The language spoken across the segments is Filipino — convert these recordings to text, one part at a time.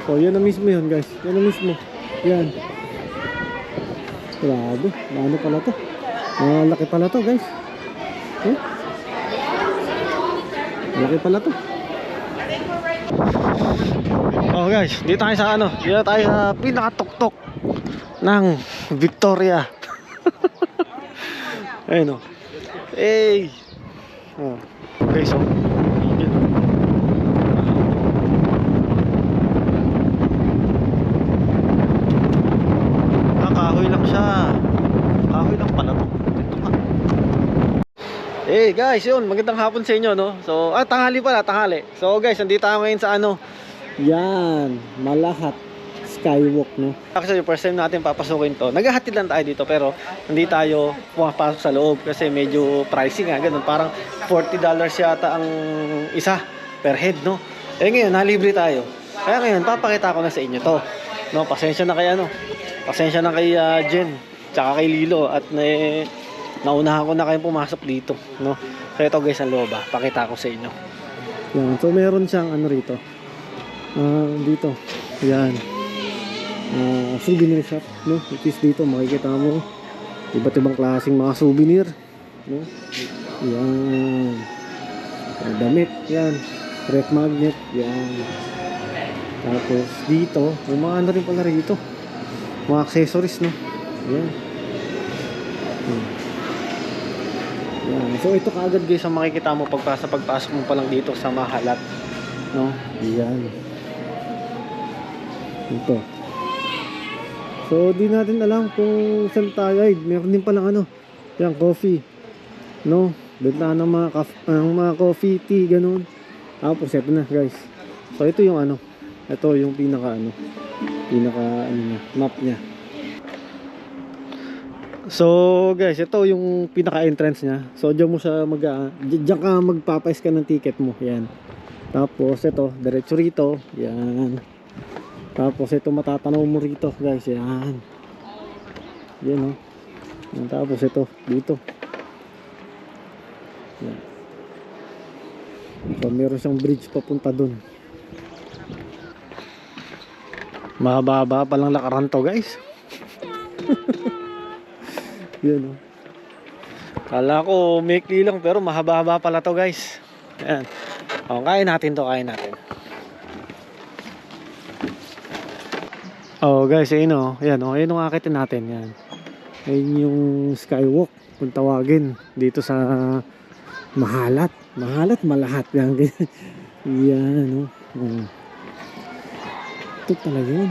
So yan na mismo yun guys. Yan na mismo. Yan. Grabe. Ano pala to? Malaki pala to guys. Malaki pala to. Oh guys, dito tayo sa ano? Dito tayo sa pinakatuktok ng Victoria. Ayun o. Hey. Oh. Okay, so kahoy lang siya. Kahoy lang pala to. Ito ka. Hey guys, yun, magandang hapon sa inyo, no? So, tanghali pala, tanghali. So guys, nandito tayo ngayon sa ano? Yan, Malahat Skywalk, no? Actually, first time natin papasukin to. Naghahatid lang tayo dito, pero hindi tayo pumapasok sa loob kasi medyo pricey nga, ganun. Parang $40 yata ang isa per head, no? Eh ngayon, nalibre tayo. Kaya ngayon, papakita ko na sa inyo to. No, pasensya na kay ano. Pasensya na kay Jen, tsaka kay Lilo at naunahan ko na kayong pumasok dito, no? So ito guys ang loob, pakita ko sa inyo. Yan, so meron siyang ano rito. Dito. Yan. Souvenir shop, no? It is dito makikita mo iba't ibang klaseng mga souvenir, no? Yan. Damit, yan. Ref magnet, yan. Tapos dito, may mga ano rin pala rito. Mga accessories, no? Yan. Yan. So ito kaagad guys ang makikita mo pagpasok mo pa lang dito sa Malahat, no? Yan. Ito. So di natin alam kung saan tayo. Ay, meron din palang ano. Yan, coffee. No? Benta ng mga coffee, tea, ganun. Tapos ito na guys. So ito yung ano. Ito yung pinaka ano niya, map niya. So guys, ito yung pinaka entrance niya. So diyan mo siya diyan ka magpapais ka ng ticket mo. Yan. Tapos ito, diretso rito. Yan. Tapos ito matatanaw mo rito, guys. Yan. Yan, oh. Yan, tapos ito dito. Yan. So meron siyang bridge papunta doon. Mahaba pa lang lakaran to guys. Yan, oh. Kala ko maikli lang pero mahaba pala to guys. Yan. O, kain natin to, kain natin. Oh guys, ayun o. Yan o, ayun o akitin natin. Yan. Ayun yung skywalk kung tawagin dito sa Malahat. Malahat. Yan. Yan o. Ito talaga yun.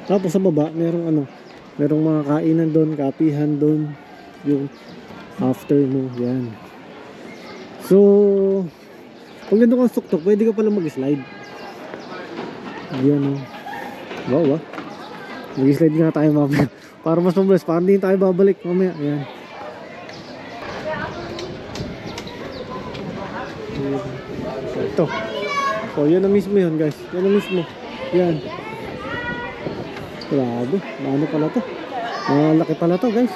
Tapos sa baba merong mga kainan doon, kapihan doon, yung after mo. Yan. So kung ganda kang tuktok, pwede ka pala mag-slide. Yan o. Wow, mag-slide nga tayo mamaya para mas mabilis, para hindi tayo babalik mamaya. Yan. Ito. So yan na mismo yun guys. Yan na mismo. Yan. Grabe. Ano pala to? Malaki pala to guys.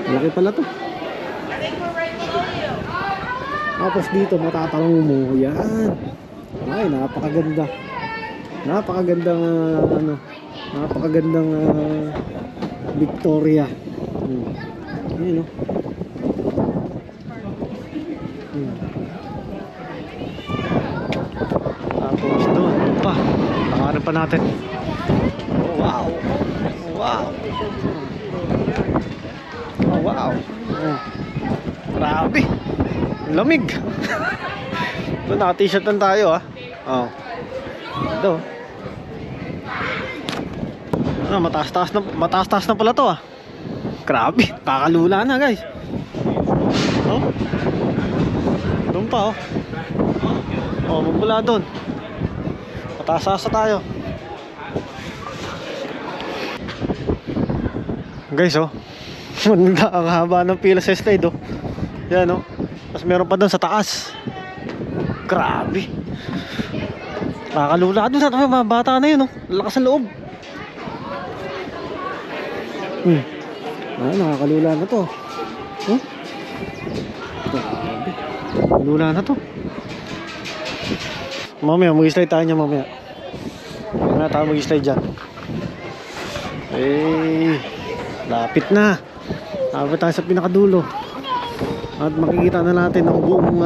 Malaki pala to. Tapos dito matatanong mo. Yan. Ay, napakaganda. Napakagandang napakagandang Victoria. Yan o. Tapos doon pa pangalan pa natin. Wow. Grabe, lamig. Ito, naka-t-shirt lang tayo ito. Mataas-taas na pala to Grabe, kakalula na guys. Doon pa magmula doon mataas tayo guys. Ang haba ng pila sa slide yan tapos meron pa doon sa taas. Grabe, kakalula doon sa mga bata na yun lakas ng loob. Nakakalula na to. Grabe, kalula na to. Mamaya, mag-slide tayo niya mamaya. Mamaya tayo mag-slide dyan. Lapit na. Lapit tayo sa pinakadulo. At makikita na natin ang buong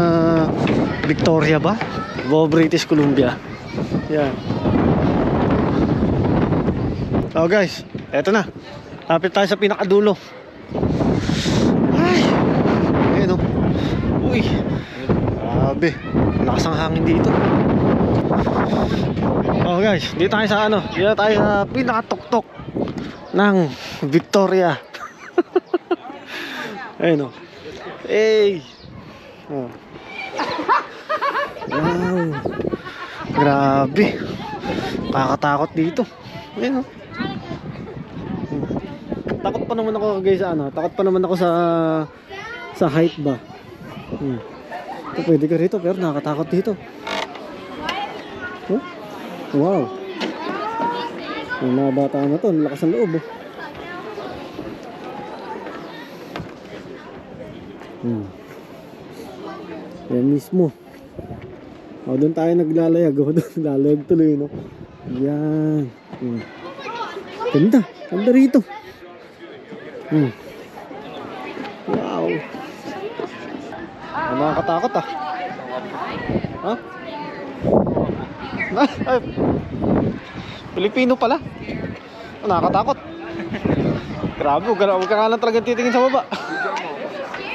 Victoria ba? Buong British Columbia. Yan. So guys, eto na. Lapit tayo sa pinakadulo. Ay! Ayan o. Uy! Grabe. Lakas ang hangin dito. Oh guys, dito tayo sa dito tayo sa pinakatuktok ng Victoria. Ayun o. Oh. Wow. Grabe. Kakatakot dito. Ayun o. Takot pa naman ako guys takot pa naman ako sa height ba. Pwede ka rito pero nakakatakot dito. Oh? Wow. Yung mga bata na to, lakas ang loob. Yan mismo. Doon tayo naglalayag. Doon lalayag tuloy, no? Yan. Ganda. Ganda rito. Wow. Nakakatakot Ha? Ay, Pilipino pala. Nakakatakot. Grabe, huwag ka nga lang talagang titingin sa baba.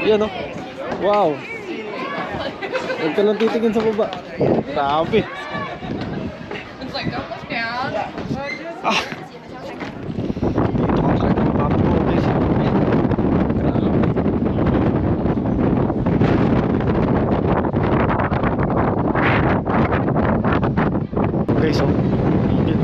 Yan o. Wow. Huwag ka lang titingin sa baba. Grabe. It's like, don't look down. Dito ka talaga mapapagawa guys. Grabe. Guys, oh. Yan.